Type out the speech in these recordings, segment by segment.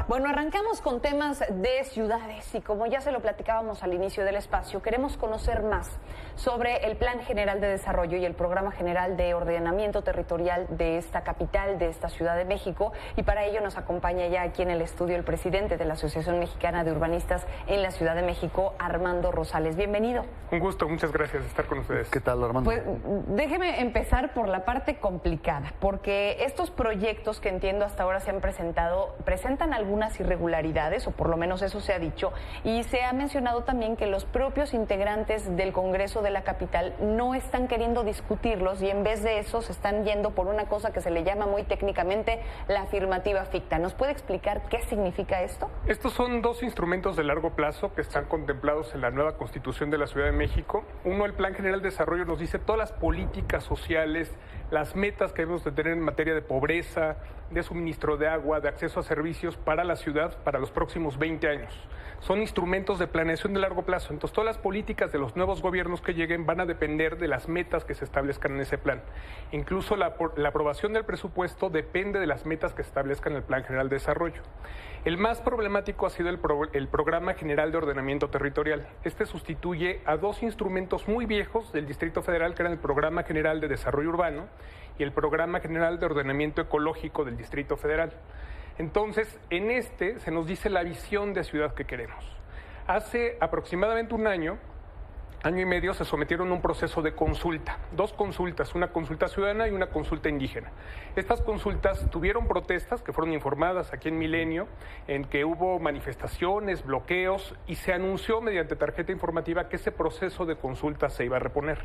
Bueno, arrancamos con temas de ciudades y como ya se lo platicábamos al inicio del espacio, queremos conocer más sobre el Plan General de Desarrollo y el Programa General de Ordenamiento Territorial de esta capital, de esta Ciudad de México, y para ello nos acompaña ya aquí en el estudio el presidente de la Asociación Mexicana de Urbanistas en la Ciudad de México, Armando Rosales. Bienvenido. Un gusto, muchas gracias de estar con ustedes. ¿Qué tal, Armando? Pues déjeme empezar por la parte complicada, porque estos proyectos que entiendo hasta ahora se han presentado, presentan algunas irregularidades, o por lo menos eso se ha dicho, y se ha mencionado también que los propios integrantes del Congreso de la capital no están queriendo discutirlos y en vez de eso se están yendo por una cosa que se le llama muy técnicamente la afirmativa ficta. ¿Nos puede explicar qué significa esto? Estos son dos instrumentos de largo plazo que están contemplados en la nueva Constitución de la Ciudad de México. Uno, el Plan General de Desarrollo, nos dice todas las políticas sociales, las metas que debemos de tener en materia de pobreza, de suministro de agua, de acceso a servicios para la ciudad para los próximos 20 años. Son instrumentos de planeación de largo plazo. Entonces, todas las políticas de los nuevos gobiernos que lleguen van a depender de las metas que se establezcan en ese plan. Incluso la aprobación del presupuesto depende de las metas que se establezcan en el Plan General de Desarrollo. El más problemático ha sido el Programa General de Ordenamiento Territorial. Este sustituye a dos instrumentos muy viejos del Distrito Federal, que eran el Programa General de Desarrollo Urbano y el Programa General de Ordenamiento Ecológico del Distrito Federal. Entonces, en este se nos dice la visión de ciudad que queremos. Hace aproximadamente un año y medio, se sometieron a un proceso de consulta. Dos consultas, una consulta ciudadana y una consulta indígena. Estas consultas tuvieron protestas que fueron informadas aquí en Milenio, en que hubo manifestaciones, bloqueos, y se anunció mediante tarjeta informativa que ese proceso de consulta se iba a reponer.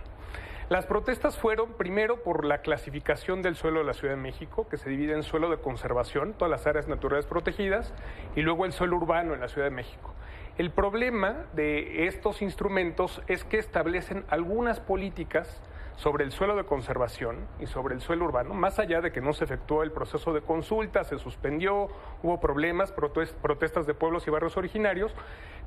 Las protestas fueron primero por la clasificación del suelo de la Ciudad de México, que se divide en suelo de conservación, todas las áreas naturales protegidas, y luego el suelo urbano en la Ciudad de México. El problema de estos instrumentos es que establecen algunas políticas sobre el suelo de conservación y sobre el suelo urbano, más allá de que no se efectuó el proceso de consulta, se suspendió, hubo problemas, protestas de pueblos y barrios originarios,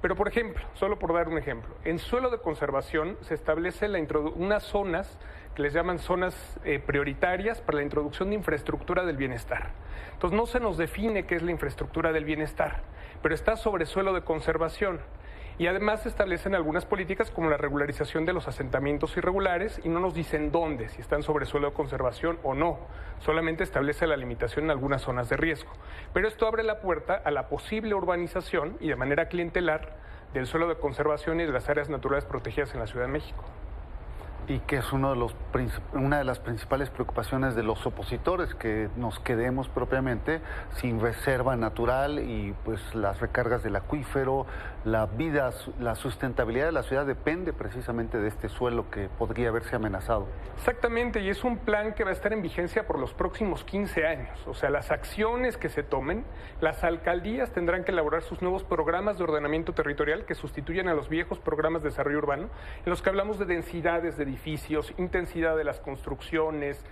pero por ejemplo, solo por dar un ejemplo, en suelo de conservación se establece unas zonas que les llaman zonas prioritarias para la introducción de infraestructura del bienestar. Entonces no se nos define qué es la infraestructura del bienestar, pero está sobre suelo de conservación. Y además se establecen algunas políticas como la regularización de los asentamientos irregulares y no nos dicen dónde, si están sobre suelo de conservación o no. Solamente establece la limitación en algunas zonas de riesgo. Pero esto abre la puerta a la posible urbanización y de manera clientelar del suelo de conservación y de las áreas naturales protegidas en la Ciudad de México. Y que es una de las principales preocupaciones de los opositores, que nos quedemos propiamente sin reserva natural y pues las recargas del acuífero, la vida, la sustentabilidad de la ciudad depende precisamente de este suelo que podría verse amenazado. Exactamente, y es un plan que va a estar en vigencia por los próximos 15 años. O sea, las acciones que se tomen, las alcaldías tendrán que elaborar sus nuevos programas de ordenamiento territorial que sustituyen a los viejos programas de desarrollo urbano, en los que hablamos de densidades de edificios, intensidad de las construcciones,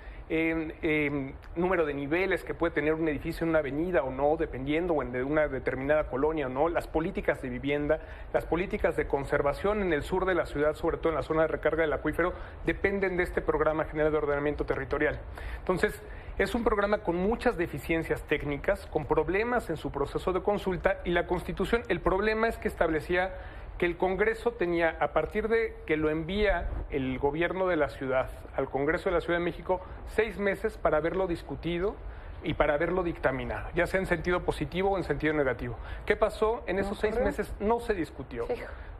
número de niveles que puede tener un edificio en una avenida o no, dependiendo de una determinada colonia o no, las políticas de vivienda, las políticas de conservación en el sur de la ciudad, sobre todo en la zona de recarga del acuífero, dependen de este Programa General de Ordenamiento Territorial. Entonces, es un programa con muchas deficiencias técnicas, con problemas en su proceso de consulta, y la Constitución, el problema es que establecía que el Congreso tenía, a partir de que lo envía el gobierno de la ciudad al Congreso de la Ciudad de México, 6 meses para haberlo discutido y para haberlo dictaminado, ya sea en sentido positivo o en sentido negativo. ¿Qué pasó? En esos 6 meses no se discutió,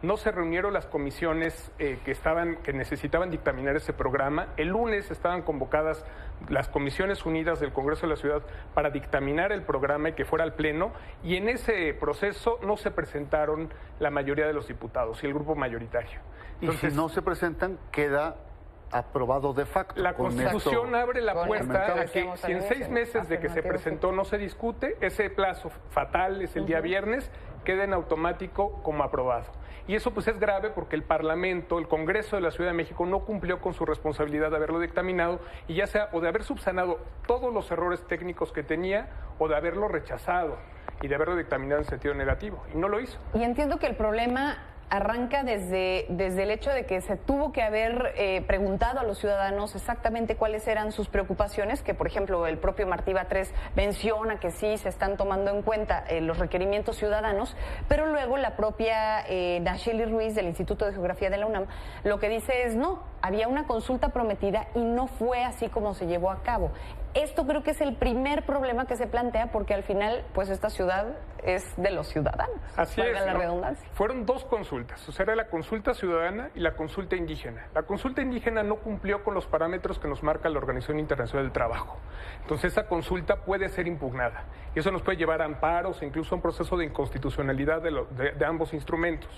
no se reunieron las comisiones que necesitaban dictaminar ese programa. El lunes estaban convocadas las Comisiones Unidas del Congreso de la Ciudad para dictaminar el programa y que fuera al Pleno, y en ese proceso no se presentaron la mayoría de los diputados y el grupo mayoritario. Entonces, y si no se presentan, queda aprobado de facto. La Constitución abre la puerta a que si en 6 meses de que se presentó no se discute, ese plazo fatal es el día viernes, queda en automático como aprobado. Y eso pues es grave porque el Parlamento, el Congreso de la Ciudad de México no cumplió con su responsabilidad de haberlo dictaminado, y ya sea o de haber subsanado todos los errores técnicos que tenía o de haberlo rechazado y de haberlo dictaminado en sentido negativo, y no lo hizo. Y entiendo que el problema arranca desde el hecho de que se tuvo que haber preguntado a los ciudadanos exactamente cuáles eran sus preocupaciones, que por ejemplo el propio Martí Batres menciona que sí se están tomando en cuenta los requerimientos ciudadanos, pero luego la propia Nacheli Ruiz del Instituto de Geografía de la UNAM lo que dice es no, había una consulta prometida y no fue así como se llevó a cabo. Esto creo que es el primer problema que se plantea porque al final pues esta ciudad es de los ciudadanos. Así es, la redundancia. Fueron dos consultas, o sea, era la consulta ciudadana y la consulta indígena. La consulta indígena no cumplió con los parámetros que nos marca la Organización Internacional del Trabajo. Entonces esa consulta puede ser impugnada y eso nos puede llevar a amparos e incluso a un proceso de inconstitucionalidad de ambos instrumentos.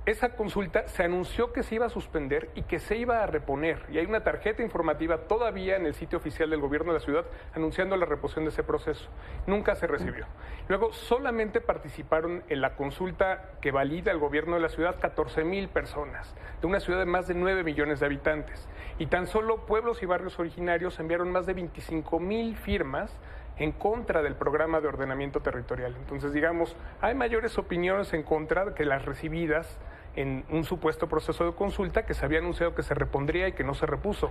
Esa consulta se anunció que se iba a suspender y que se iba a reponer. Y hay una tarjeta informativa todavía en el sitio oficial del gobierno de la ciudad anunciando la reposición de ese proceso. Nunca se recibió. Luego solamente participaron en la consulta que valida el gobierno de la ciudad 14,000 personas, de una ciudad de más de 9 millones de habitantes. Y tan solo pueblos y barrios originarios enviaron más de 25,000 firmas en contra del programa de ordenamiento territorial. Entonces, digamos, hay mayores opiniones en contra que las recibidas en un supuesto proceso de consulta que se había anunciado que se repondría y que no se repuso.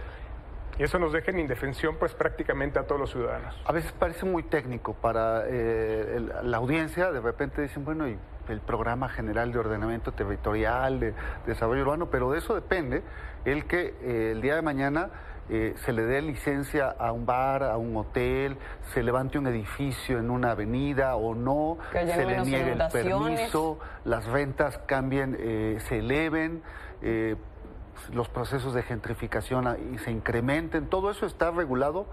Y eso nos deja en indefensión pues prácticamente a todos los ciudadanos. A veces parece muy técnico para la audiencia, de repente dicen, bueno, y el Programa General de Ordenamiento Territorial, de Desarrollo Urbano, pero de eso depende el que el día de mañana se le dé licencia a un bar, a un hotel, se levante un edificio en una avenida o no, se le niegue el permiso, las rentas cambien, se eleven, los procesos de gentrificación se incrementen, todo eso está regulado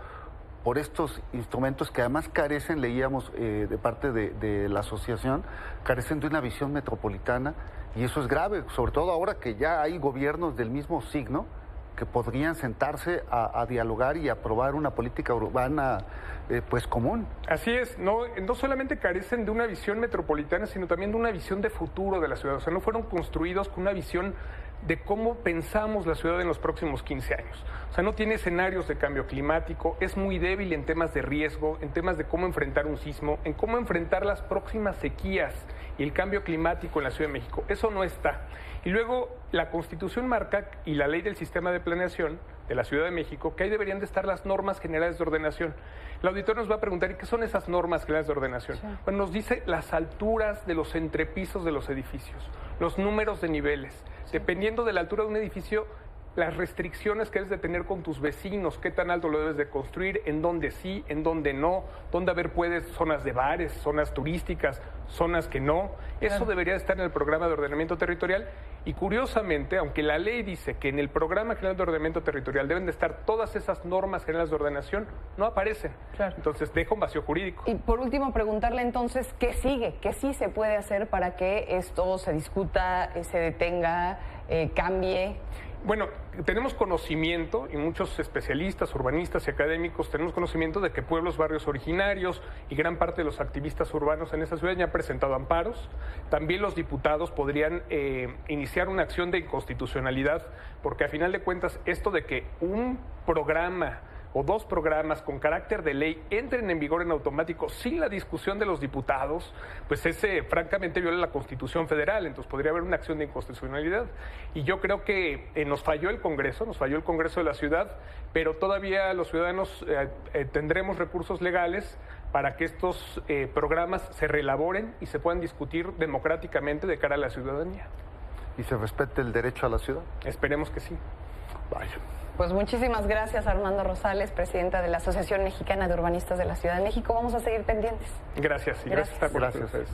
por estos instrumentos que además carecen, leíamos de parte de la asociación, carecen de una visión metropolitana y eso es grave, sobre todo ahora que ya hay gobiernos del mismo signo que podrían sentarse a dialogar y aprobar una política urbana pues común. Así es, no solamente carecen de una visión metropolitana, sino también de una visión de futuro de la ciudad. O sea, no fueron construidos con una visión de cómo pensamos la ciudad en los próximos 15 años. O sea, no tiene escenarios de cambio climático, es muy débil en temas de riesgo, en temas de cómo enfrentar un sismo, en cómo enfrentar las próximas sequías y el cambio climático en la Ciudad de México. Eso no está. Y luego la Constitución marca y la Ley del Sistema de Planeación de la Ciudad de México que ahí deberían de estar las normas generales de ordenación. El auditor nos va a preguntar, ¿y qué son esas normas generales de ordenación? Sí. Bueno, nos dice las alturas de los entrepisos de los edificios, los números de niveles. Sí. Dependiendo de la altura de un edificio, las restricciones que debes de tener con tus vecinos, qué tan alto lo debes de construir, en dónde sí, en dónde no, dónde haber zonas de bares, zonas turísticas, zonas que no. Eso debería estar en el programa de ordenamiento territorial y curiosamente, aunque la ley dice que en el programa general de ordenamiento territorial deben de estar todas esas normas generales de ordenación, no aparecen. Claro. Entonces deja un vacío jurídico. Y por último, preguntarle entonces, ¿qué sigue? ¿Qué sí se puede hacer para que esto se discuta, se detenga, cambie? Bueno, tenemos conocimiento, y muchos especialistas, urbanistas y académicos tenemos conocimiento de que pueblos, barrios originarios y gran parte de los activistas urbanos en esta ciudad ya han presentado amparos. También los diputados podrían iniciar una acción de inconstitucionalidad, porque a final de cuentas esto de que un programa o dos programas con carácter de ley entren en vigor en automático sin la discusión de los diputados, pues ese francamente viola la Constitución Federal, entonces podría haber una acción de inconstitucionalidad. Y yo creo que nos falló el Congreso de la ciudad, pero todavía los ciudadanos tendremos recursos legales para que estos programas se reelaboren y se puedan discutir democráticamente de cara a la ciudadanía. ¿Y se respete el derecho a la ciudad? Esperemos que sí. Vaya. Pues muchísimas gracias, Armando Rosales, presidenta de la Asociación Mexicana de Urbanistas de la Ciudad de México. Vamos a seguir pendientes. Gracias, y gracias por ustedes.